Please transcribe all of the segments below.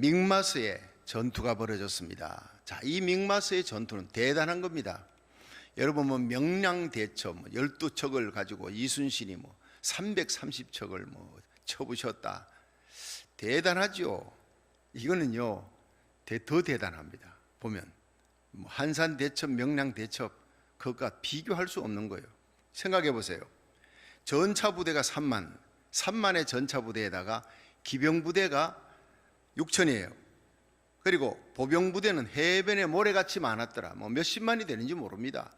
믹마스의 전투가 벌어졌습니다. 자, 이 믹마스의 전투는 대단한 겁니다. 여러분 뭐 명량대처 12척을 가지고 이순신이 330척을 쳐부셨다. 대단하죠. 이거는요 더 대단합니다. 보면 한산대첩, 명량대첩 그것과 비교할 수 없는 거예요. 생각해 보세요. 전차부대가 3만의 전차부대에다가 기병부대가 6천이에요. 그리고 보병부대는 해변에 모래같이 많았더라. 몇십만이 되는지 모릅니다.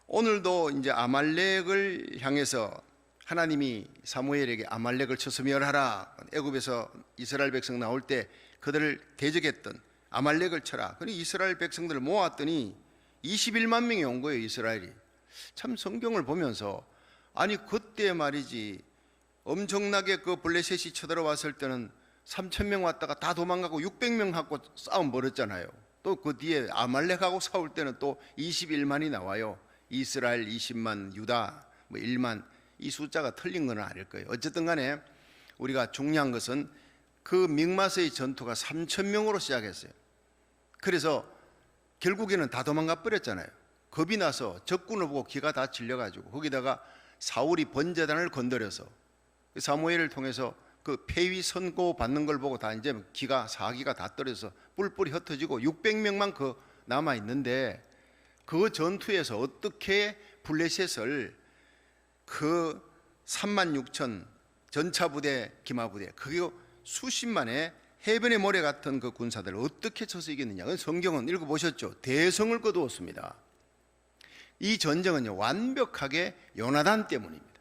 오늘도 이제 아말렉을 향해서 하나님이 사무엘에게 아말렉을 쳐서 멸하라. 애굽에서 이스라엘 백성 나올 때 그들을 대적했던 아말렉을 쳐라. 그러니 이스라엘 백성들을 모았더니 21만 명이 온 거예요. 이스라엘이. 참 성경을 보면서 아니 그때 말이지 엄청나게 그 블레셋이 쳐들어왔을 때는 3,000명 왔다가 다 도망가고 600명 하고 싸움 벌였잖아요. 또 그 뒤에 아말렉하고 싸울 때는 또 21만이 나와요. 이스라엘 20만, 유다 1만. 이 숫자가 틀린 건 아닐 거예요. 어쨌든 간에 우리가 중요한 것은 그 믹마스의 전투가 3,000명으로 시작했어요. 그래서 결국에는 다 도망가 버렸잖아요. 겁이 나서 적군을 보고 기가 다 질려가지고 거기다가 사울이 번제단을 건드려서 사무엘을 통해서 그 폐위 선고 받는 걸 보고 다 이제 사기가 다 떨어져서 뿔뿔이 흩어지고 600명만 그 남아 있는데 그 전투에서 어떻게 블레셋을 그 36,000 전차부대, 기마부대 그게 수십만의 해변의 모래 같은 그 군사들을 어떻게 쳐서 이겼느냐. 성경은 읽어보셨죠? 대성을 거두었습니다. 이 전쟁은요 완벽하게 요나단 때문입니다.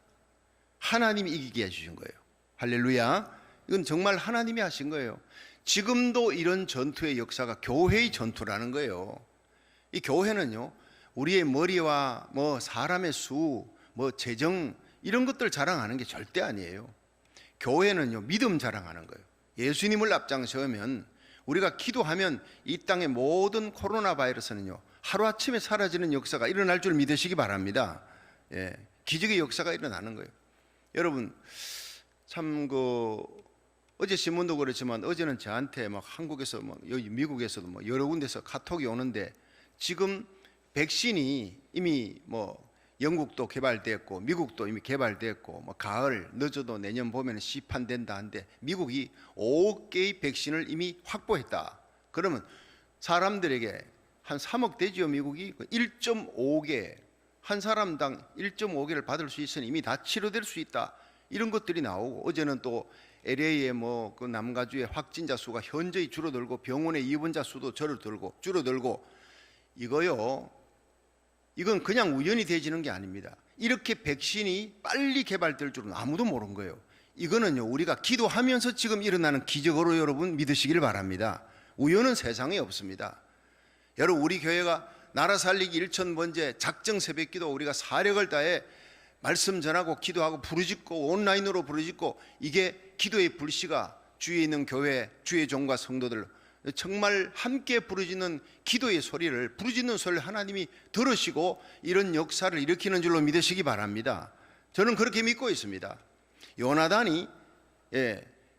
하나님이 이기게 해주신 거예요. 할렐루야. 이건 정말 하나님이 하신 거예요. 지금도 이런 전투의 역사가 교회의 전투라는 거예요. 이 교회는요 우리의 머리와 사람의 수, 재정 이런 것들 자랑하는 게 절대 아니에요. 교회는요 믿음 자랑하는 거예요. 예수님을 앞장서면 우리가 기도하면 이 땅의 모든 코로나 바이러스는요 하루아침에 사라지는 역사가 일어날 줄 믿으시기 바랍니다. 기적의 역사가 일어나는 거예요. 여러분 참 어제 신문도 그렇지만 어제는 저한테 한국에서 여기 미국에서도 여러 군데서 카톡이 오는데 지금 백신이 이미 영국도 개발됐고 미국도 이미 개발됐고 가을 늦어도 내년 봄에는 시판된다 한데 미국이 5억 개의 백신을 이미 확보했다. 그러면 사람들에게 한 3억 되지요. 미국이 1.5개 한 사람당 1.5개를 받을 수 있으니 이미 다 치료될 수 있다. 이런 것들이 나오고 어제는 또 LA의 그 남가주의 확진자 수가 현저히 줄어들고 병원의 입원자 수도 줄어들고 이건 그냥 우연히 되지는 게 아닙니다. 이렇게 백신이 빨리 개발될 줄은 아무도 모른 거예요. 이거는요 우리가 기도하면서 지금 일어나는 기적으로 여러분 믿으시길 바랍니다. 우연은 세상에 없습니다. 여러분 우리 교회가 나라 살리기 1,000번째 작정 새벽기도 우리가 사력을 다해 말씀 전하고 기도하고 부르짖고 온라인으로 부르짖고 이게 기도의 불씨가 주위에 있는 교회 주의 종과 성도들 정말 함께 부르짖는 기도의 소리를 부르짖는 소리를 하나님이 들으시고 이런 역사를 일으키는 줄로 믿으시기 바랍니다. 저는 그렇게 믿고 있습니다. 요나단이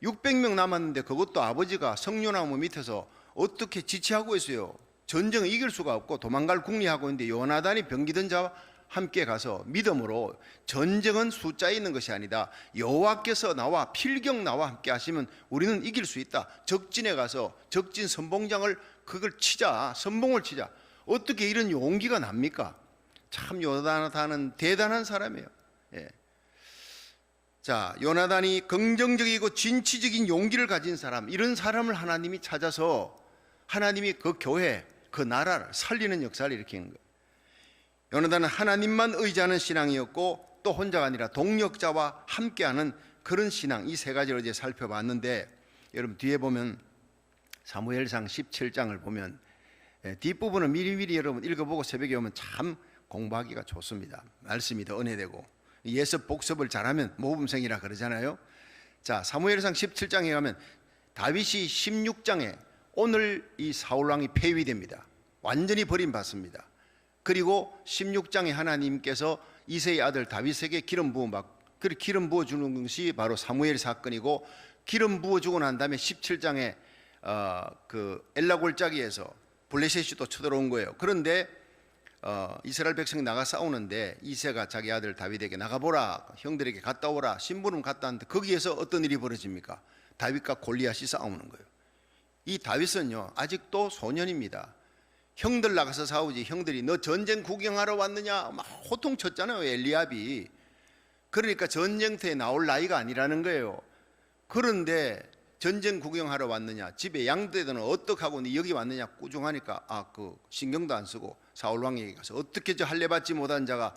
600명 남았는데 그것도 아버지가 성료나무 밑에서 어떻게 지체하고 있어요. 전쟁을 이길 수가 없고 도망갈 궁리하고 있는데 요나단이 병기든 자와 함께 가서 믿음으로 전쟁은 숫자에 있는 것이 아니다. 여호와께서 나와 필경 나와 함께 하시면 우리는 이길 수 있다. 적진에 가서 적진 선봉장을 그걸 치자. 선봉을 치자. 어떻게 이런 용기가 납니까? 참 요나단은 대단한 사람이에요. 자, 요나단이 긍정적이고 진취적인 용기를 가진 사람, 이런 사람을 하나님이 찾아서 하나님이 그 교회, 그 나라를 살리는 역사를 일으키는 거예요. 요나단은 하나님만 의지하는 신앙이었고 또 혼자가 아니라 동력자와 함께하는 그런 신앙, 이 세 가지를 어제 살펴봤는데 여러분 뒤에 보면 사무엘상 17장을 보면 뒷부분은 미리미리 여러분 읽어보고 새벽에 오면 참 공부하기가 좋습니다. 말씀이 더 은혜되고 예습 복습을 잘하면 모범생이라 그러잖아요. 자, 사무엘상 17장에 가면 다윗이 16장에 오늘 이 사울왕이 폐위됩니다. 완전히 버림받습니다. 그리고 16장에 하나님께서 이새의 아들 다윗에게 기름 부어주는 것이 바로 사무엘 사건이고 기름 부어주고 난 다음에 17장에 그 엘라 골짜기에서 블레셋이 또 쳐들어온 거예요. 그런데 이스라엘 백성이 나가 싸우는데 이새가 자기 아들 다윗에게 나가보라, 형들에게 갔다 오라, 심부름 갔다 왔는데 거기에서 어떤 일이 벌어집니까? 다윗과 골리앗이 싸우는 거예요. 이 다윗은요 아직도 소년입니다. 형들 나가서 싸우지, 형들이 너 전쟁 구경하러 왔느냐 막 호통쳤잖아요, 엘리압이. 그러니까 전쟁터에 나올 나이가 아니라는 거예요. 그런데 전쟁 구경하러 왔느냐, 집에 양떼들은 어떡하고 니 여기 왔느냐 꾸중하니까 그 신경도 안 쓰고 사울 왕에게 가서 어떻게 저 할례 받지 못한 자가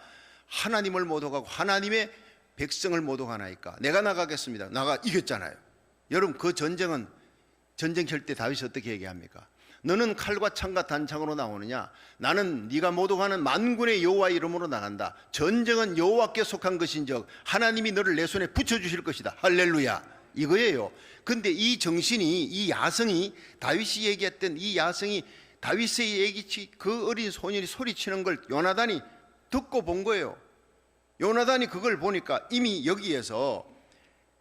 하나님을 모독하고 하나님의 백성을 모독하나이까, 내가 나가겠습니다. 나가 이겼잖아요. 여러분 그 전쟁은 전쟁할 때 다윗이 어떻게 얘기합니까? 너는 칼과 창과 단창으로 나오느냐? 나는 네가 모독하는 만군의 여호와 이름으로 나간다. 전쟁은 여호와께 속한 것인즉 하나님이 너를 내 손에 붙여주실 것이다. 할렐루야, 이거예요. 근데 이 정신이, 이 야성이, 다윗이 얘기했던 이 야성이 다윗의 얘기치 그 어린 소년이 소리치는 걸 요나단이 듣고 본 거예요. 요나단이 그걸 보니까 이미 여기에서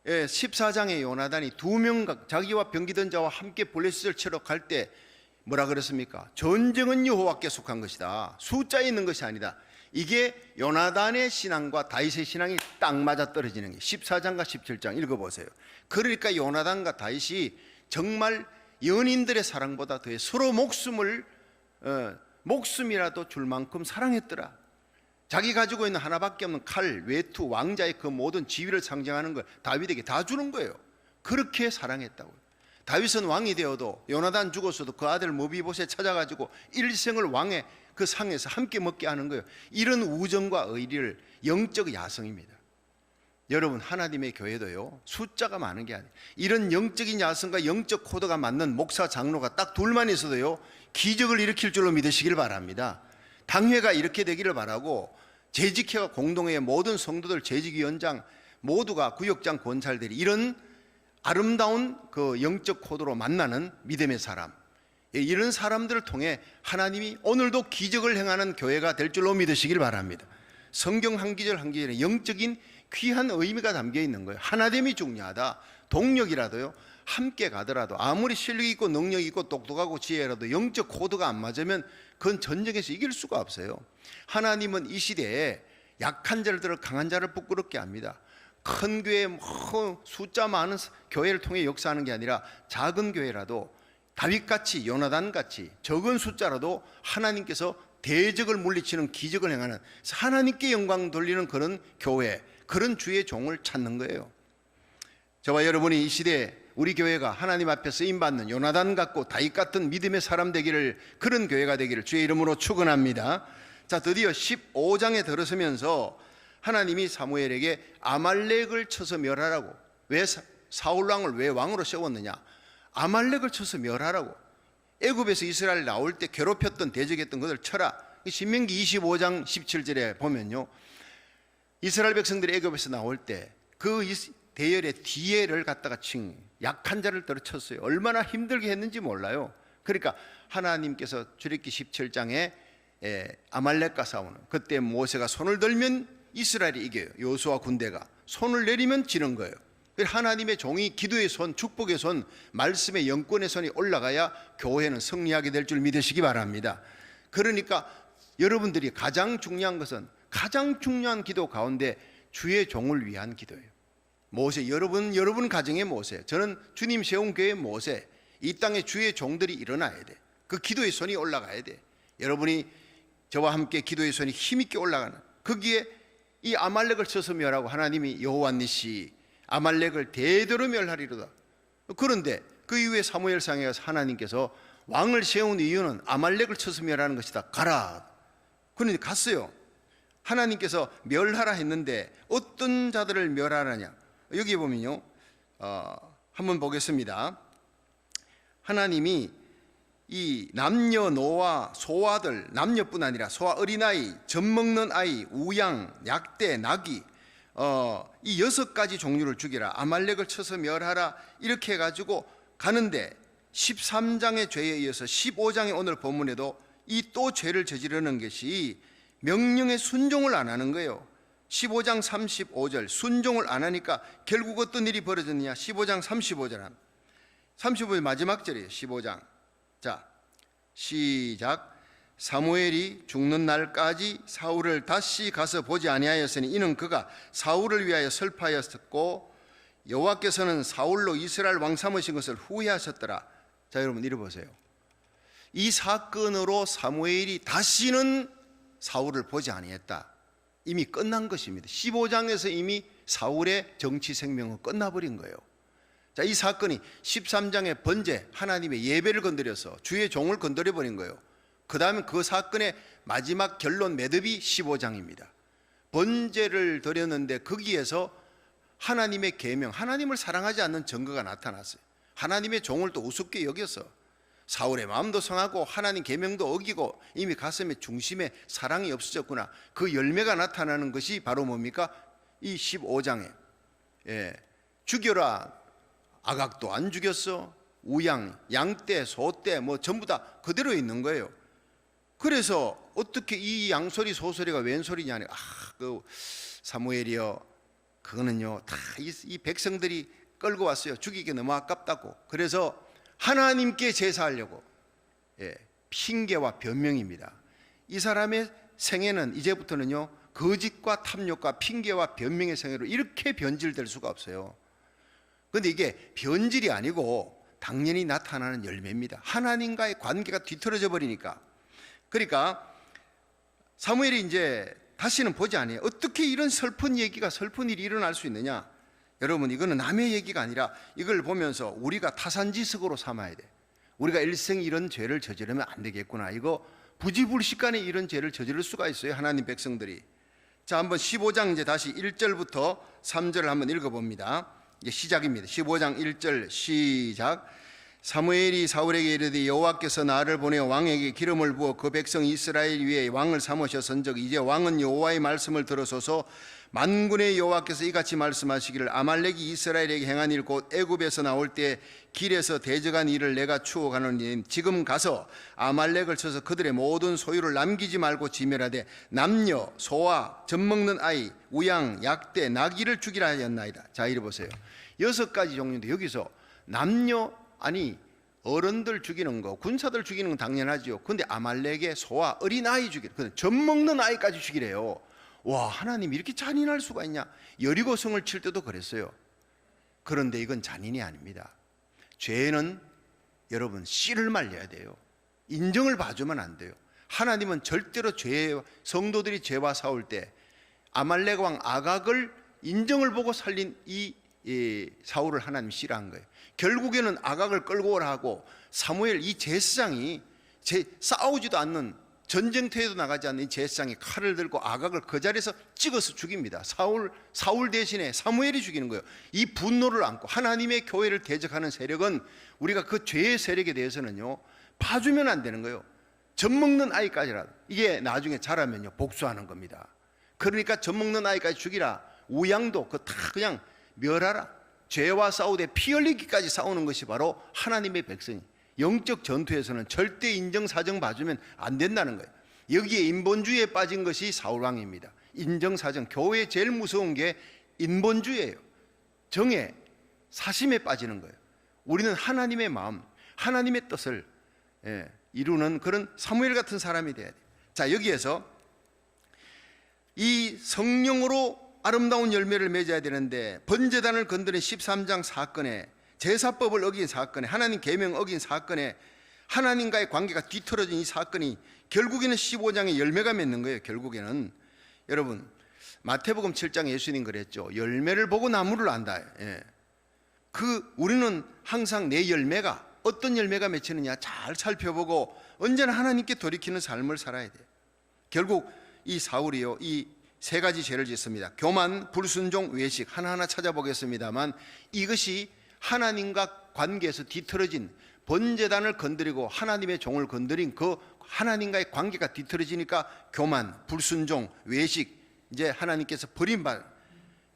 14장에 요나단이 2명 자기와 병기던 자와 함께 블레셋을 치러 갈 때 뭐라 그랬습니까? 전쟁은 여호와께 속한 것이다. 숫자에 있는 것이 아니다. 이게 요나단의 신앙과 다윗의 신앙이 딱 맞아 떨어지는 게 14장과 17장 읽어보세요. 그러니까 요나단과 다윗이 정말 연인들의 사랑보다 더해 서로 목숨이라도 줄 만큼 사랑했더라. 자기 가지고 있는 하나밖에 없는 칼, 외투, 왕자의 그 모든 지위를 상징하는 걸 다윗에게 다 주는 거예요. 그렇게 사랑했다고요. 다윗은 왕이 되어도 요나단 죽었어도 그 아들 무비보셋 찾아가지고 일생을 왕의 그 상에서 함께 먹게 하는 거예요. 이런 우정과 의리를, 영적 야성입니다. 여러분 하나님의 교회도요 숫자가 많은 게 아니에요. 이런 영적인 야성과 영적 코드가 맞는 목사 장로가 딱 둘만 있어도요 기적을 일으킬 줄로 믿으시길 바랍니다. 당회가 이렇게 되기를 바라고, 재직회가 공동회의 모든 성도들, 재직위원장 모두가 구역장 권찰들이 이런 아름다운 그 영적 코드로 만나는 믿음의 사람, 이런 사람들을 통해 하나님이 오늘도 기적을 행하는 교회가 될 줄로 믿으시길 바랍니다. 성경 한 기절 한 기절에 영적인 귀한 의미가 담겨 있는 거예요. 하나됨이 중요하다. 동력이라도요 함께 가더라도 아무리 실력 있고 능력 있고 똑똑하고 지혜라도 영적 코드가 안 맞으면 그건 전쟁에서 이길 수가 없어요. 하나님은 이 시대에 약한 자를 들어 강한 자를 부끄럽게 합니다. 큰 교회 숫자 많은 교회를 통해 역사하는 게 아니라 작은 교회라도 다윗같이 요나단같이 적은 숫자라도 하나님께서 대적을 물리치는 기적을 행하는, 하나님께 영광 돌리는 그런 교회, 그런 주의 종을 찾는 거예요. 저와 여러분이 이 시대에 우리 교회가 하나님 앞에 쓰임받는 요나단 같고 다윗 같은 믿음의 사람 되기를, 그런 교회가 되기를 주의 이름으로 축원합니다. 자, 드디어 15장에 들어서면서 하나님이 사무엘에게 아말렉을 쳐서 멸하라고. 왜 사울왕을 왜 왕으로 세웠느냐? 아말렉을 쳐서 멸하라고. 애굽에서 이스라엘 나올 때 괴롭혔던, 대적했던 것을 쳐라. 신명기 25장 17절에 보면요, 이스라엘 백성들이 애굽에서 나올 때 그 대열의 뒤에를 갖다가 약한 자를 떨어쳤어요. 얼마나 힘들게 했는지 몰라요. 그러니까 하나님께서 출애굽기 17장에 아말렉과 싸우는, 그때 모세가 손을 들면 이스라엘이 이겨요. 여호수아 군대가 손을 내리면 지는 거예요. 하나님의 종이 기도의 손, 축복의 손, 말씀의 영권의 손이 올라가야 교회는 승리하게 될 줄 믿으시기 바랍니다. 그러니까 여러분들이 가장 중요한 것은, 가장 중요한 기도 가운데 주의 종을 위한 기도예요. 모세, 여러분 가정의 모세, 저는 주님 세운 교회의 모세, 이 땅에 주의 종들이 일어나야 돼. 그 기도의 손이 올라가야 돼. 여러분이 저와 함께 기도의 손이 힘있게 올라가는, 거기에 이 아말렉을 쳐서 멸하고 하나님이 여호와 니시 아말렉을 대대로 멸하리로다. 그런데 그 이후에 사무엘상에 가서 하나님께서 왕을 세운 이유는 아말렉을 쳐서 멸하는 것이다. 가라. 그런데 갔어요. 하나님께서 멸하라 했는데 어떤 자들을 멸하느냐? 여기 보면요, 한번 보겠습니다. 하나님이 이 남녀노와 소아들, 남녀뿐 아니라 소아, 어린아이, 젖먹는 아이, 우양, 약대, 나귀, 이 6가지 종류를 죽이라, 아말렉을 쳐서 멸하라, 이렇게 해가지고 가는데 13장의 죄에 이어서 15장의 오늘 본문에도 이 또 죄를 저지르는 것이 명령의 순종을 안 하는 거예요. 15장 35절 순종을 안 하니까 결국 어떤 일이 벌어졌느냐. 15장 35절 마지막 절이에요. 15장. 자, 시작. 사무엘이 죽는 날까지 사울을 다시 가서 보지 아니하였으니 이는 그가 사울을 위하여 설파하였었고 여호와께서는 사울로 이스라엘 왕 삼으신 것을 후회하셨더라. 자, 여러분 읽어보세요. 이 사건으로 사무엘이 다시는 사울을 보지 아니했다. 이미 끝난 것입니다. 15장에서 이미 사울의 정치 생명은 끝나버린 거예요. 자, 이 사건이 13장의 번제, 하나님의 예배를 건드려서 주의 종을 건드려버린 거예요. 그 다음에 그 사건의 마지막 결론 매듭이 15장입니다. 번제를 드렸는데 거기에서 하나님의 계명, 하나님을 사랑하지 않는 증거가 나타났어요. 하나님의 종을 또 우습게 여겨서 사울의 마음도 상하고 하나님 계명도 어기고 이미 가슴의 중심에 사랑이 없어졌구나. 그 열매가 나타나는 것이 바로 뭡니까? 이 15장에 죽여라. 아각도 안 죽였어. 우양, 양떼, 소떼 뭐 전부 다 그대로 있는 거예요. 그래서 어떻게 이 양소리 소소리가 웬 소리냐. 그 사무엘이요, 그거는요 다 이 백성들이 끌고 왔어요. 죽이기 너무 아깝다고. 그래서 하나님께 제사하려고. 핑계와 변명입니다. 이 사람의 생애는 이제부터는요 거짓과 탐욕과 핑계와 변명의 생애로 이렇게 변질될 수가 없어요. 그런데 이게 변질이 아니고 당연히 나타나는 열매입니다. 하나님과의 관계가 뒤틀어져 버리니까. 그러니까 사무엘이 이제 다시는 보지 아니해요. 어떻게 이런 슬픈 얘기가, 슬픈 일이 일어날 수 있느냐. 여러분, 이거는 남의 얘기가 아니라 이걸 보면서 우리가 타산지석으로 삼아야 돼. 우리가 일생 이런 죄를 저지르면 안 되겠구나. 이거 부지불식간에 이런 죄를 저지를 수가 있어요, 하나님 백성들이. 자, 한번 15장 이제 다시 1절부터 3절을 한번 읽어봅니다. 이제 시작입니다. 15장 1절 시작. 사무엘이 사울에게 이르되 여호와께서 나를 보내어 왕에게 기름을 부어 그 백성 이스라엘 위에 왕을 삼으셨은즉 이제 왕은 여호와의 말씀을 들으소서. 만군의 여호와께서 이같이 말씀하시기를 아말렉이 이스라엘에게 행한 일 곧 애굽에서 나올 때 길에서 대적한 일을 내가 추억하노니 지금 가서 아말렉을 쳐서 그들의 모든 소유를 남기지 말고 지멸하되 남녀 소와 젖먹는 아이 우양 약대 나귀를 죽이라 하였나이다. 자, 이리 보세요. 6가지 종류인데 여기서 남녀, 아니 어른들 죽이는 거, 군사들 죽이는 건 당연하죠. 그런데 아말렉의 소와 어린아이 죽이는, 젖먹는 아이까지 죽이래요. 와, 하나님 이렇게 잔인할 수가 있냐. 여리고성을 칠 때도 그랬어요. 그런데 이건 잔인이 아닙니다. 죄는 여러분 씨를 말려야 돼요. 인정을 봐주면 안 돼요. 하나님은 절대로 성도들이 죄와 싸울 때 아말렉 왕 아각을 인정을 보고 살린 이 사울을 하나님 싫어한 거예요. 결국에는 아각을 끌고 오라 하고 사무엘 이 제사장이 싸우지도 않는, 전쟁터에도 나가지 않는 이 제사장이 칼을 들고 아각을 그 자리에서 찍어서 죽입니다. 사울 대신에 사무엘이 죽이는 거예요. 이 분노를 안고 하나님의 교회를 대적하는 세력은 우리가 그 죄의 세력에 대해서는요 봐주면 안 되는 거예요. 젖먹는 아이까지라도 이게 나중에 자라면요 복수하는 겁니다. 그러니까 젖먹는 아이까지 죽이라. 우양도 그 다 그냥 멸하라. 죄와 싸우되 피 흘리기까지 싸우는 것이 바로 하나님의 백성이. 영적 전투에서는 절대 인정사정 봐주면 안 된다는 거예요. 여기에 인본주의에 빠진 것이 사울왕입니다. 인정사정, 교회에 제일 무서운 게 인본주의예요. 정에, 사심에 빠지는 거예요. 우리는 하나님의 마음, 하나님의 뜻을 이루는 그런 사무엘 같은 사람이 돼야 돼요. 자, 여기에서 이 성령으로 아름다운 열매를 맺어야 되는데 번제단을 건드린 13장 사건에, 제사법을 어긴 사건에, 하나님 계명 어긴 사건에 하나님과의 관계가 뒤틀어진 이 사건이 결국에는 15장에 열매가 맺는 거예요. 결국에는 여러분 마태복음 7장 예수님 그랬죠. 열매를 보고 나무를 안다. 우리는 항상 내 열매가 어떤 열매가 맺히느냐 잘 살펴보고 언제나 하나님께 돌이키는 삶을 살아야 돼요. 결국 이 사울이요, 이 3가지 죄를 짓습니다. 교만, 불순종, 외식. 하나하나 찾아보겠습니다만 이것이 하나님과 관계에서 뒤틀어진, 번제단을 건드리고 하나님의 종을 건드린 그 하나님과의 관계가 뒤틀어지니까 교만, 불순종, 외식, 이제 하나님께서 버림받.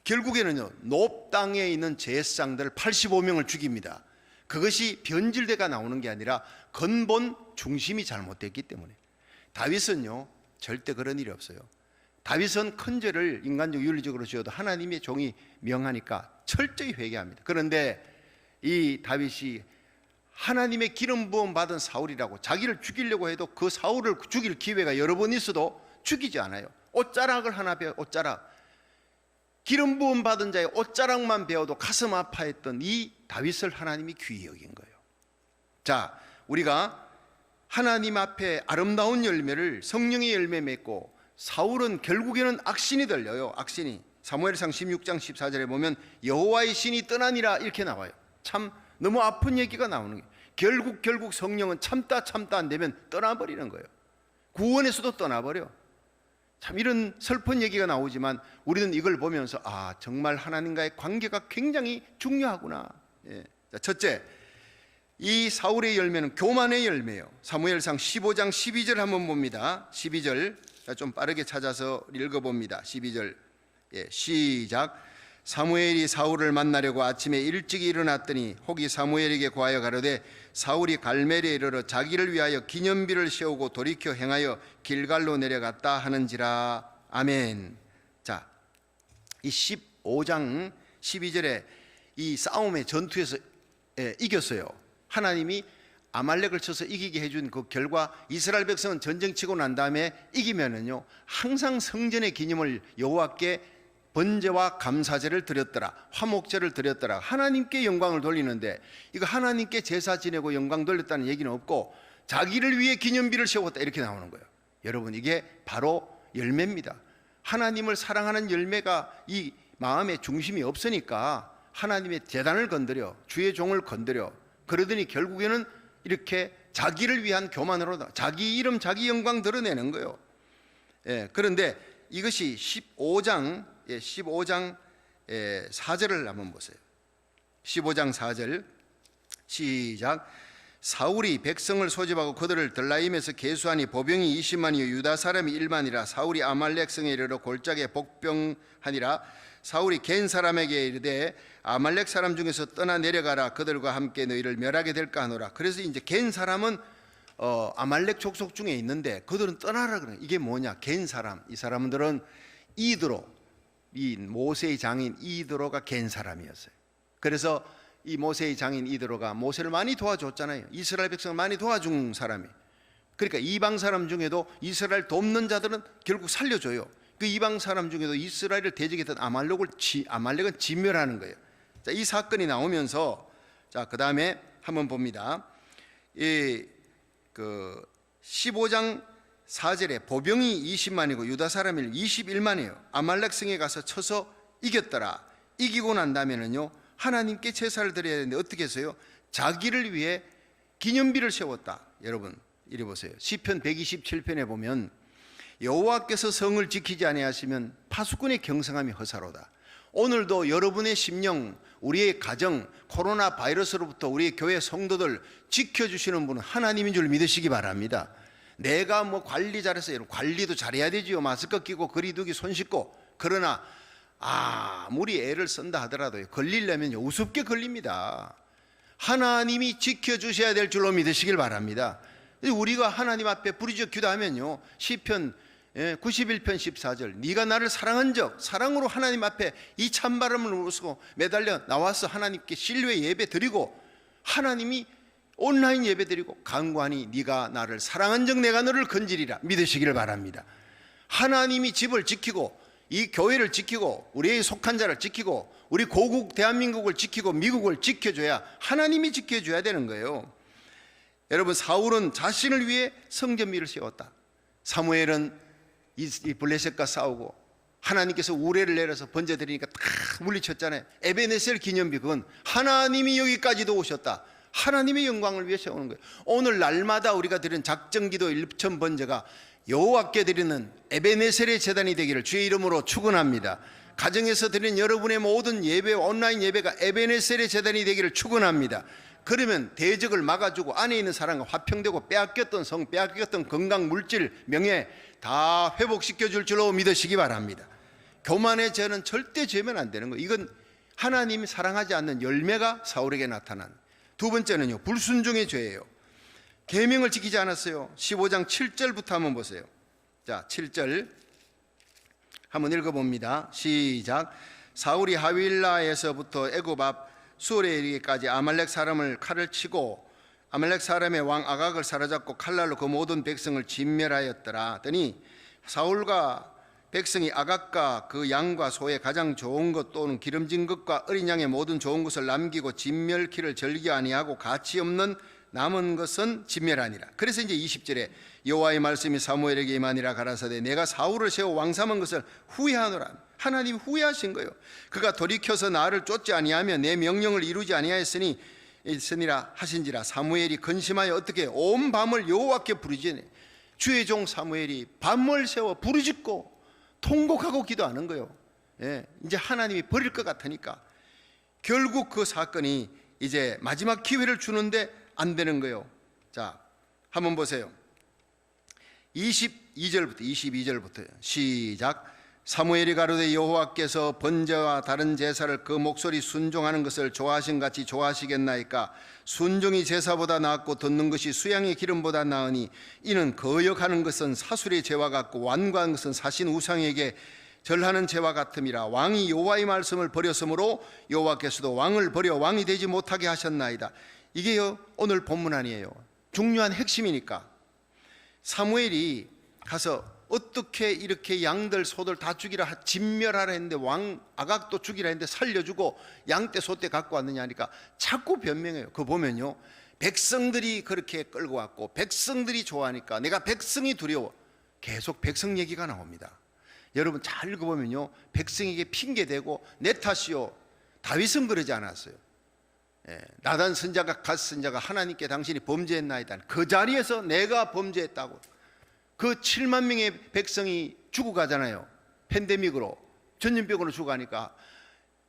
결국에는요 높 땅에 있는 제사장들 85명을 죽입니다. 그것이 변질대가 나오는 게 아니라 근본 중심이 잘못됐기 때문에. 다윗은요 절대 그런 일이 없어요. 다윗은 큰 죄를 인간적 윤리적으로 지어도 하나님의 종이 명하니까 철저히 회개합니다. 그런데 이 다윗이 하나님의 기름 부음 받은 사울이라고 자기를 죽이려고 해도 그 사울을 죽일 기회가 여러 번 있어도 죽이지 않아요. 옷자락을 하나 배워, 옷자락. 기름 부음 받은 자의 옷자락만 배워도 가슴 아파했던 이 다윗을 하나님이 귀히 여긴 거예요. 자, 우리가 하나님 앞에 아름다운 열매를 성령의 열매 맺고 사울은 결국에는 악신이 들려요. 악신이. 사무엘상 16장 14절에 보면 여호와의 신이 떠나니라 이렇게 나와요. 참 너무 아픈 얘기가 나오는 거예요. 결국 성령은 참다 안 되면 떠나버리는 거예요. 구원에서도 떠나버려. 참 이런 슬픈 얘기가 나오지만 우리는 이걸 보면서 아, 정말 하나님과의 관계가 굉장히 중요하구나. 예. 자, 첫째, 이 사울의 열매는 교만의 열매예요. 사무엘상 15장 12절 한번 봅니다. 12절 좀 빠르게 찾아서 읽어봅니다. 12절 시작. 사무엘이 사울을 만나려고 아침에 일찍 일어났더니 혹이 사무엘에게 구하여 가로되 사울이 갈멜에 이르러 자기를 위하여 기념비를 세우고 돌이켜 행하여 길갈로 내려갔다 하는지라. 아멘. 자, 이 15장 12절에 이 싸움의 전투에서 이겼어요. 하나님이 아말렉을 쳐서 이기게 해준 그 결과 이스라엘 백성은 전쟁치고 난 다음에 이기면은요 항상 성전의 기념을 여호와께 번제와 감사제를 드렸더라, 화목제를 드렸더라, 하나님께 영광을 돌리는데 이거 하나님께 제사 지내고 영광 돌렸다는 얘기는 없고 자기를 위해 기념비를 세웠다 이렇게 나오는 거예요. 여러분, 이게 바로 열매입니다. 하나님을 사랑하는 열매가 이 마음의 중심이 없으니까 하나님의 제단을 건드려, 주의 종을 건드려, 그러더니 결국에는 이렇게 자기를 위한 교만으로 자기 이름 자기 영광 드러내는 거예요. 그런데 이것이 15장 4절을 한번 보세요. 15장 4절 시작. 사울이 백성을 소집하고 그들을 들라임에서 계수하니 보병이 20만이요 유다 사람이 1만이라. 사울이 아말렉 성에 이르러 골짜기에 복병하니라. 사울이 겐 사람에게 이르되 아말렉 사람 중에서 떠나 내려가라. 그들과 함께 너희를 멸하게 될까 하노라. 그래서 이제 겐 사람은 아말렉 족속 중에 있는데 그들은 떠나라 그래요. 이게 뭐냐? 겐 사람. 이 사람들은 이드로, 이 모세의 장인 이드로가 겐 사람이었어요. 그래서 이 모세의 장인 이드로가 모세를 많이 도와줬잖아요. 이스라엘 백성을 많이 도와준 사람이. 그러니까 이방 사람 중에도 이스라엘 돕는 자들은 결국 살려줘요. 그 이방 사람 중에도 이스라엘을 대적했던 아말렉은 진멸하는 거예요. 자, 이 사건이 나오면서 자, 그 다음에 한번 봅니다. 15장 4절에 보병이 20만이고 유다 사람이 21만이에요. 아말렉 성에 가서 쳐서 이겼더라. 이기고 난 다음에는요 하나님께 제사를 드려야 되는데 어떻게 했어요? 자기를 위해 기념비를 세웠다. 여러분 이리 보세요. 시편 127편에 보면 여호와께서 성을 지키지 아니하시면 파수꾼의 경성함이 허사로다. 오늘도 여러분의 심령, 우리의 가정, 코로나 바이러스로부터 우리의 교회 성도들 지켜주시는 분은 하나님인 줄 믿으시기 바랍니다. 내가 뭐 관리 잘해서 여러분 관리도 잘해야 되지요. 마스크 끼고 거리두기 손 씻고. 그러나 아무리 애를 쓴다 하더라도 걸리려면 우습게 걸립니다. 하나님이 지켜주셔야 될 줄로 믿으시길 바랍니다. 우리가 하나님 앞에 부르짖어 기도하면요 시편 91편 14절 네가 나를 사랑한 적 사랑으로 하나님 앞에 이 찬바람을 웃고 매달려 나와서 하나님께 신뢰 예배 드리고 하나님이 온라인 예배 드리고 간구하니 네가 나를 사랑한 적 내가 너를 건지리라 믿으시기를 바랍니다. 하나님이 집을 지키고 이 교회를 지키고 우리의 속한 자를 지키고 우리 고국 대한민국을 지키고 미국을 지켜줘야 하나님이 지켜줘야 되는 거예요. 여러분 사울은 자신을 위해 성전미를 세웠다. 사무엘은 이 블레셋과 싸우고 하나님께서 우레를 내려서 번제 드리니까 다 물리쳤잖아요. 에베네셀 기념비 그건 하나님이 여기까지도 오셨다. 하나님의 영광을 위해 세우는 거예요. 오늘 날마다 우리가 드리는 작정기도 1천 번제가 여호와께 드리는 에베네셀의 제단이 되기를 주의 이름으로 축원합니다. 가정에서 드리는 여러분의 모든 예배 온라인 예배가 에베네셀의 제단이 되기를 축원합니다. 그러면 대적을 막아주고 안에 있는 사람과 화평되고 빼앗겼던 성, 빼앗겼던 건강, 물질, 명예 다 회복시켜 줄 줄로 믿으시기 바랍니다. 교만의 죄는 절대 죄면 안 되는 거예요. 이건 하나님이 사랑하지 않는 열매가 사울에게 나타난. 두 번째는요 불순종의 죄예요. 계명을 지키지 않았어요. 15장 7절부터 한번 보세요. 자 7절 한번 읽어봅니다. 시작. 사울이 하윌라에서부터 애굽 앞 수월에 이르기까지 아말렉 사람을 칼을 치고 아말렉 사람의 왕 아각을 사로잡고 칼날로 그 모든 백성을 진멸하였더라 하더니 사울과 백성이 아각과 그 양과 소의 가장 좋은 것 또는 기름진 것과 어린 양의 모든 좋은 것을 남기고 진멸키를 절기 아니하고 가치 없는 남은 것은 진멸하니라. 그래서 이제 20절에 여호와의 말씀이 사무엘에게 임하니라 가라사대 내가 사울을 세워 왕 삼은 것을 후회하노라. 하나님 후회하신 거예요. 그가 돌이켜서 나를 쫓지 아니하며 내 명령을 이루지 아니하였으니라 하신지라. 사무엘이 근심하여 어떻게 온 밤을 여호와께 부르짖으니 주의 종 사무엘이 밤을 세워 부르짖고 통곡하고 기도하는 거예요. 예, 이제 하나님이 버릴 것 같으니까 결국 그 사건이 이제 마지막 기회를 주는데 안 되는 거예요. 자, 한번 보세요. 22절부터 시작. 사무엘이 가로되 여호와께서 번제와 다른 제사를 그 목소리 순종하는 것을 좋아하신 같이 좋아하시겠나이까. 순종이 제사보다 낫고 듣는 것이 수양의 기름보다 나으니 이는 거역하는 것은 사술의 죄와 같고 완고한 것은 사신 우상에게 절하는 죄와 같음이라. 왕이 여호와의 말씀을 버렸으므로 여호와께서도 왕을 버려 왕이 되지 못하게 하셨나이다. 이게요 오늘 본문 아니에요. 중요한 핵심이니까. 사무엘이 가서 어떻게 이렇게 양들 소들 다 죽이라 진멸하라 했는데 왕 아각도 죽이라 했는데 살려주고 양떼 소떼 갖고 왔느냐 하니까 자꾸 변명해요. 그거 보면요 백성들이 그렇게 끌고 왔고 백성들이 좋아하니까 내가 백성이 두려워. 계속 백성 얘기가 나옵니다. 여러분 잘 읽어보면요 백성에게 핑계대고 내 탓이요. 다윗은 그러지 않았어요. 나단 선자가 갓 선자가 하나님께 당신이 범죄했나이다. 그 자리에서 내가 범죄했다고. 그 7만 명의 백성이 죽어가잖아요. 팬데믹으로 전염병으로 죽어가니까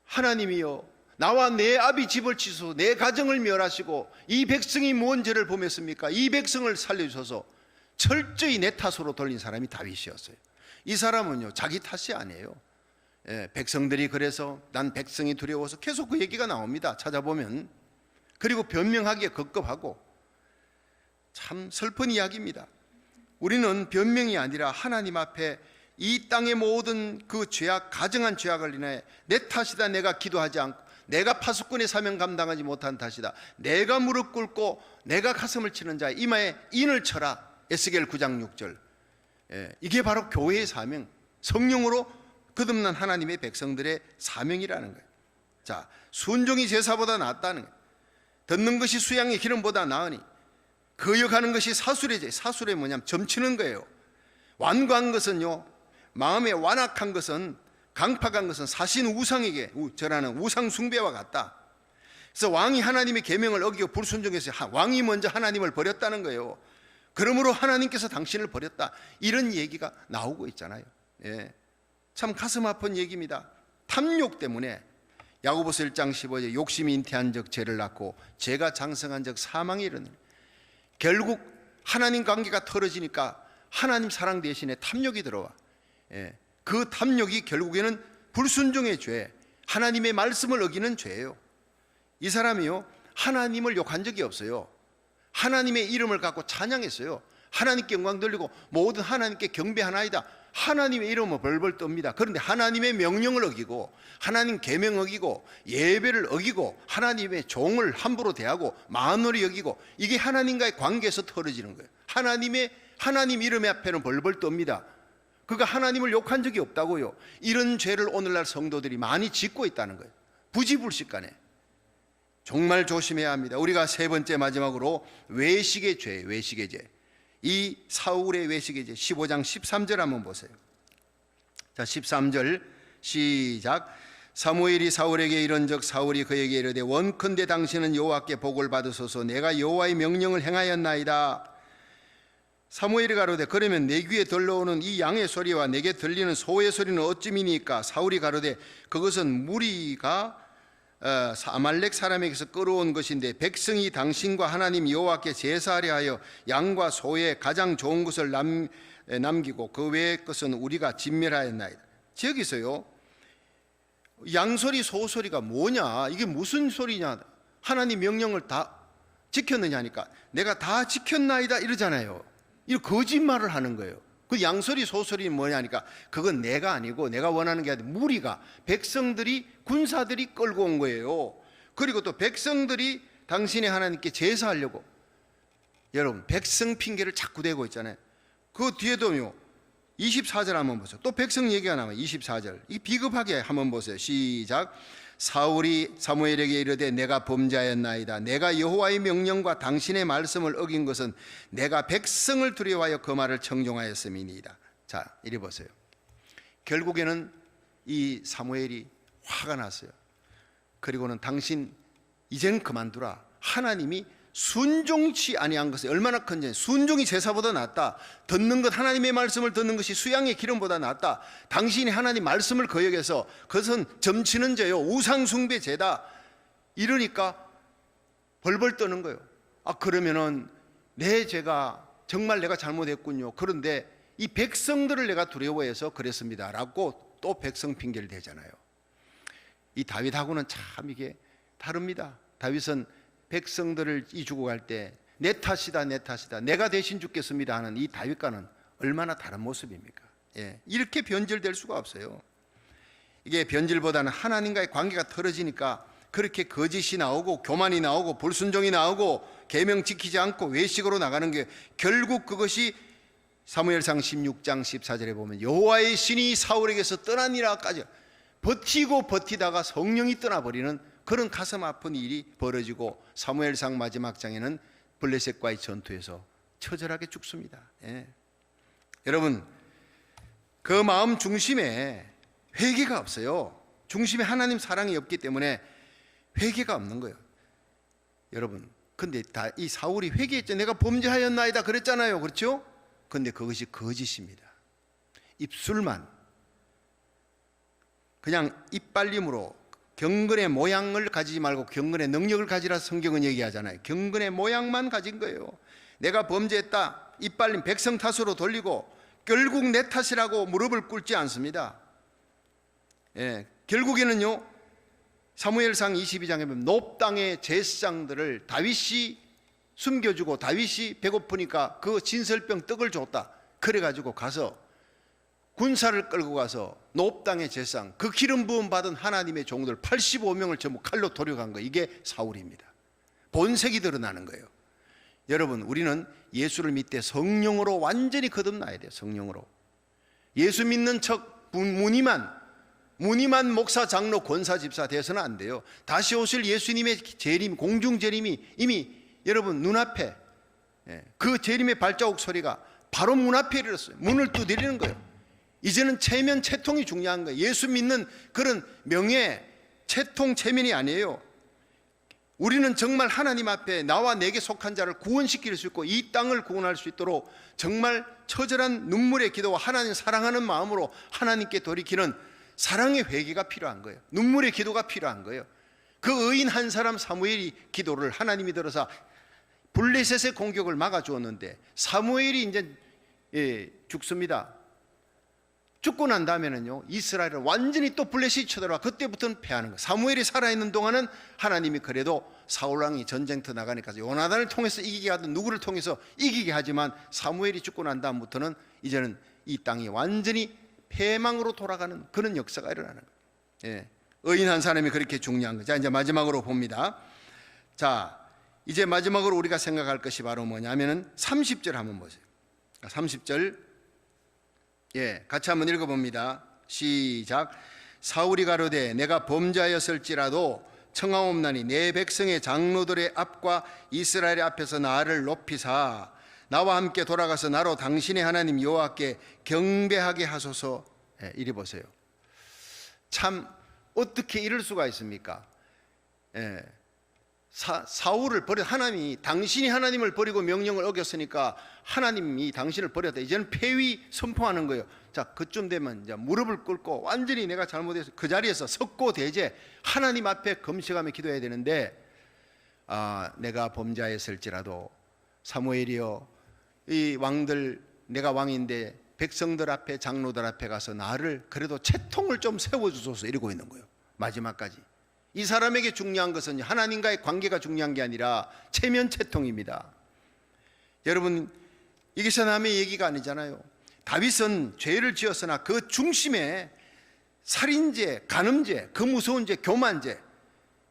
하나님이요 나와 내 아비 집을 치소서 내 가정을 멸하시고 이 백성이 뭔 죄를 범했습니까? 이 백성을 살려주소서. 철저히 내 탓으로 돌린 사람이 다윗이었어요. 이 사람은요 자기 탓이 아니에요. 백성들이 그래서 난 백성이 두려워서 계속 그 얘기가 나옵니다. 찾아보면. 그리고 변명하기에 급급하고 참 슬픈 이야기입니다. 우리는 변명이 아니라 하나님 앞에 이 땅의 모든 그 죄악, 가정한 죄악을 인해 내 탓이다. 내가 기도하지 않고 내가 파수꾼의 사명 감당하지 못한 탓이다. 내가 무릎 꿇고 내가 가슴을 치는 자의 이마에 인을 쳐라. 에스겔 9장 6절. 이게 바로 교회의 사명, 성령으로 거듭난 하나님의 백성들의 사명이라는 거예요. 자, 순종이 제사보다 낫다는 거예요. 듣는 것이 수양의 기름보다 나으니 거역하는 것이 사술의 죄. 사술이 뭐냐면 점치는 거예요. 완고한 것은요 마음에 완악한 것은 강팍한 것은 사신 우상에게 절하는 우상 숭배와 같다. 그래서 왕이 하나님의 계명을 어기고 불순종해서 왕이 먼저 하나님을 버렸다는 거예요. 그러므로 하나님께서 당신을 버렸다. 이런 얘기가 나오고 있잖아요. 참 가슴 아픈 얘기입니다. 탐욕 때문에 야고보서 1장 15절 욕심이 잉태한 적 죄를 낳고 죄가 장성한 적 사망에 이르는. 결국 하나님 관계가 틀어지니까 하나님 사랑 대신에 탐욕이 들어와. 그 탐욕이 결국에는 불순종의 죄, 하나님의 말씀을 어기는 죄예요. 이 사람이요 하나님을 욕한 적이 없어요. 하나님의 이름을 갖고 찬양했어요. 하나님께 영광 돌리고 모든 하나님께 경배하나이다. 하나님의 이름은 벌벌 떱니다. 그런데 하나님의 명령을 어기고 하나님 계명 어기고 예배를 어기고 하나님의 종을 함부로 대하고 만홀히 여기고 이게 하나님과의 관계에서 틀어지는 거예요. 하나님 이름 앞에는 벌벌 떱니다. 그가 하나님을 욕한 적이 없다고요. 이런 죄를 오늘날 성도들이 많이 짓고 있다는 거예요. 부지불식간에. 정말 조심해야 합니다. 우리가 세 번째 마지막으로 외식의 죄예요. 외식의 죄. 이 사울의 외식의 죄 15장 13절 한번 보세요. 자, 13절 시작. 사무엘이 사울에게 이른즉 사울이 그에게 이르되 원컨대 당신은 여호와께 복을 받으소서. 내가 여호와의 명령을 행하였나이다. 사무엘이 가로되 그러면 내 귀에 들려오는 이 양의 소리와 내게 들리는 소의 소리는 어찌미니까. 사울이 가로되 그것은 무리가 아말렉 사람에게서 끌어온 것인데 백성이 당신과 하나님 여호와께 제사하려 하여 양과 소의 가장 좋은 것을 남기고 그 외의 것은 우리가 진멸하였나이다. 저기서요 양소리 소소리가 뭐냐, 이게 무슨 소리냐, 하나님 명령을 다 지켰느냐 하니까 내가 다 지켰나이다 이러잖아요. 이 거짓말을 하는 거예요. 그 양소리 소소리 뭐냐니까 그건 내가 아니고 내가 원하는 게 아니라 무리가 백성들이 군사들이 끌고 온 거예요. 그리고 또 백성들이 당신의 하나님께 제사하려고 여러분 백성 핑계를 자꾸 대고 있잖아요. 그 뒤에도요 24절 한번 보세요. 또 백성 얘기가 나와요. 24절 이 비겁하게 한번 보세요. 시작. 사울이 사무엘에게 이르되 내가 범죄하였나이다. 내가 여호와의 명령과 당신의 말씀을 어긴 것은 내가 백성을 두려워하여 그 말을 청종하였음이니이다. 자 이리 보세요. 결국에는 이 사무엘이 화가 났어요. 그리고는 당신 이젠 그만두라. 하나님이 순종치 아니한 것이 얼마나 큰지, 순종이 제사보다 낫다. 듣는 것, 하나님의 말씀을 듣는 것이 수양의 기름보다 낫다. 당신이 하나님 말씀을 거역해서 그것은 점치는 죄요, 우상숭배 죄다. 이러니까 벌벌 떠는 거예요. 아 그러면은 내 죄가 정말 내가 잘못했군요. 그런데 이 백성들을 내가 두려워해서 그랬습니다 라고 또 백성 핑계를 대잖아요. 이 다윗하고는 참 이게 다릅니다. 다윗은 백성들을 이주고 갈 때 내 탓이다 내 탓이다 내가 대신 죽겠습니다 하는 이 다윗과는 얼마나 다른 모습입니까? 예, 이렇게 변질될 수가 없어요. 이게 변질보다는 하나님과의 관계가 틀어지니까 그렇게 거짓이 나오고 교만이 나오고 불순종이 나오고 계명 지키지 않고 외식으로 나가는 게 결국 그것이 사무엘상 16장 14절에 보면 여호와의 신이 사울에게서 떠나니라까지 버티고 버티다가 성령이 떠나버리는 그런 가슴 아픈 일이 벌어지고 사무엘상 마지막 장에는 블레셋과의 전투에서 처절하게 죽습니다. 예. 여러분 그 마음 중심에 회개가 없어요. 중심에 하나님 사랑이 없기 때문에 회개가 없는 거예요. 여러분 근데 다 이 사울이 회개했죠. 내가 범죄하였나이다 그랬잖아요. 그렇죠? 근데 그것이 거짓입니다. 입술만 그냥 입발림으로 경건의 모양을 가지지 말고 경건의 능력을 가지라 성경은 얘기하잖아요. 경건의 모양만 가진 거예요. 내가 범죄했다 입발림 백성 탓으로 돌리고 결국 내 탓이라고 무릎을 꿇지 않습니다. 예, 결국에는요 사무엘상 22장에 보면 높 땅의 제사장들을 다윗이 숨겨주고 다윗이 배고프니까 그 진설병 떡을 줬다. 그래가지고 가서 군사를 끌고 가서 높 땅의 제사장 그 기름 부음 받은 하나님의 종들 85명을 전부 칼로 도려간 거 이게 사울입니다. 본색이 드러나는 거예요. 여러분 우리는 예수를 믿되 성령으로 완전히 거듭나야 돼요. 성령으로 예수 믿는 척 무늬만 목사 장로 권사 집사 돼서는 안 돼요. 다시 오실 예수님의 재림 공중 재림이 이미 여러분 눈앞에 그 재림의 발자국 소리가 바로 문 앞에 이르렀어요. 문을 두드리는 거예요. 이제는 체면 체통이 중요한 거예요. 예수 믿는 그런 명예 체통 체면이 아니에요. 우리는 정말 하나님 앞에 나와 내게 속한 자를 구원시킬 수 있고 이 땅을 구원할 수 있도록 정말 처절한 눈물의 기도와 하나님 사랑하는 마음으로 하나님께 돌이키는 사랑의 회개가 필요한 거예요. 눈물의 기도가 필요한 거예요. 그 의인 한 사람 사무엘이 기도를 하나님이 들어서 블레셋의 공격을 막아주었는데 사무엘이 이제 죽습니다. 죽고 난 다음에는요 이스라엘을 완전히 또 블레셋이 쳐들어와 그때부터는 패하는 거예요. 사무엘이 살아있는 동안은 하나님이 그래도 사울왕이 전쟁터 나가니까 요나단을 통해서 이기게 하든 누구를 통해서 이기게 하지만 사무엘이 죽고 난 다음부터는 이제는 이 땅이 완전히 패망으로 돌아가는 그런 역사가 일어나는 거예요. 예. 의인 한 사람이 그렇게 중요한 거죠. 자 이제 마지막으로 봅니다. 자 이제 마지막으로 우리가 생각할 것이 바로 뭐냐면은 30절 한번 보세요. 30절 예, 같이 한번 읽어봅니다. 시작. 사울이 가로되 내가 범죄하였을지라도 청하옵나니 내 백성의 장로들의 앞과 이스라엘의 앞에서 나를 높이사 나와 함께 돌아가서 나로 당신의 하나님 여호와께 경배하게 하소서. 예, 이리 보세요. 참 어떻게 이럴 수가 있습니까? 예, 사울을 버려 하나님이 당신이 하나님을 버리고 명령을 어겼으니까 하나님이 당신을 버렸다. 이제는 폐위 선포하는 거예요. 자 그쯤 되면 이제 무릎을 꿇고 완전히 내가 잘못해서 그 자리에서 석고대죄 하나님 앞에 금식하며 기도해야 되는데 내가 범죄하였을지라도 사무엘이여 이 왕들 내가 왕인데 백성들 앞에 장로들 앞에 가서 나를 그래도 채통을 좀 세워주소서 이러고 있는 거예요. 마지막까지. 이 사람에게 중요한 것은 하나님과의 관계가 중요한 게 아니라 체면 채통입니다. 여러분 이게 남의 얘기가 아니잖아요. 다윗은 죄를 지었으나 그 중심에 살인죄, 간음죄, 그 무서운 죄, 교만죄,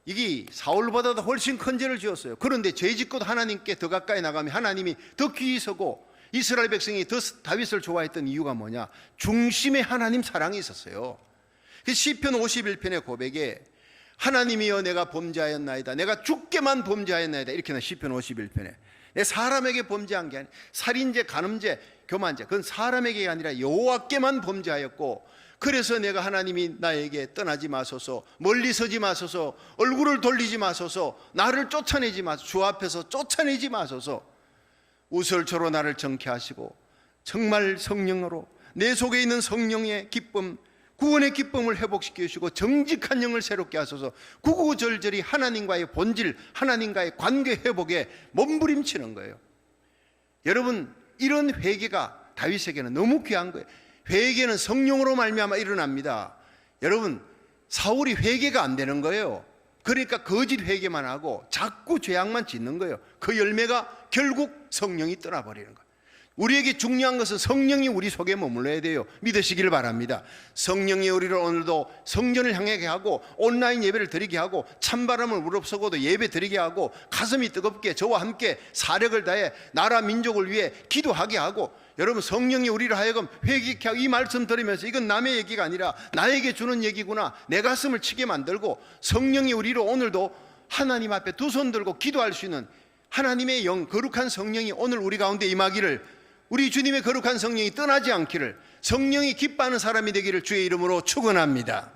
이게 사울보다도 훨씬 큰 죄를 지었어요. 그런데 죄 짓고도 하나님께 더 가까이 나가면 하나님이 더 귀히 서고 이스라엘 백성이 더 다윗을 좋아했던 이유가 뭐냐? 중심에 하나님 사랑이 있었어요. 시편 51편의 고백에 하나님이여 내가 범죄하였나이다, 내가 주께만 범죄하였나이다, 이렇게 나 시편 51편에 내 사람에게 범죄한 게 아니라 살인죄, 간음죄, 교만죄, 그건 사람에게 아니라 여호와께만 범죄하였고, 그래서 내가 하나님이 나에게 떠나지 마소서, 멀리 서지 마소서, 얼굴을 돌리지 마소서, 나를 쫓아내지 마소서, 주 앞에서 쫓아내지 마소서, 우설초로 나를 정케 하시고 정말 성령으로 내 속에 있는 성령의 기쁨, 구원의 기쁨을 회복시켜 주시고 정직한 영을 새롭게 하소서. 구구절절히 하나님과의 본질, 하나님과의 관계 회복에 몸부림치는 거예요. 여러분, 이런 회개가 다윗에게는 너무 귀한 거예요. 회개는 성령으로 말미암아 일어납니다. 여러분, 사울이 회개가 안 되는 거예요. 그러니까 거짓 회개만 하고 자꾸 죄악만 짓는 거예요. 그 열매가 결국 성령이 떠나버리는 거예요. 우리에게 중요한 것은 성령이 우리 속에 머물러야 돼요. 믿으시길 바랍니다. 성령이 우리를 오늘도 성전을 향하게 하고 온라인 예배를 드리게 하고 찬바람을 무릅쓰고도 예배 드리게 하고 가슴이 뜨겁게 저와 함께 사력을 다해 나라 민족을 위해 기도하게 하고, 여러분, 성령이 우리를 하여금 회개케 하고, 이 말씀 들으면서 이건 남의 얘기가 아니라 나에게 주는 얘기구나, 내 가슴을 치게 만들고, 성령이 우리를 오늘도 하나님 앞에 두 손 들고 기도할 수 있는 하나님의 영, 거룩한 성령이 오늘 우리 가운데 임하기를, 우리 주님의 거룩한 성령이 떠나지 않기를, 성령이 기뻐하는 사람이 되기를 주의 이름으로 축원합니다.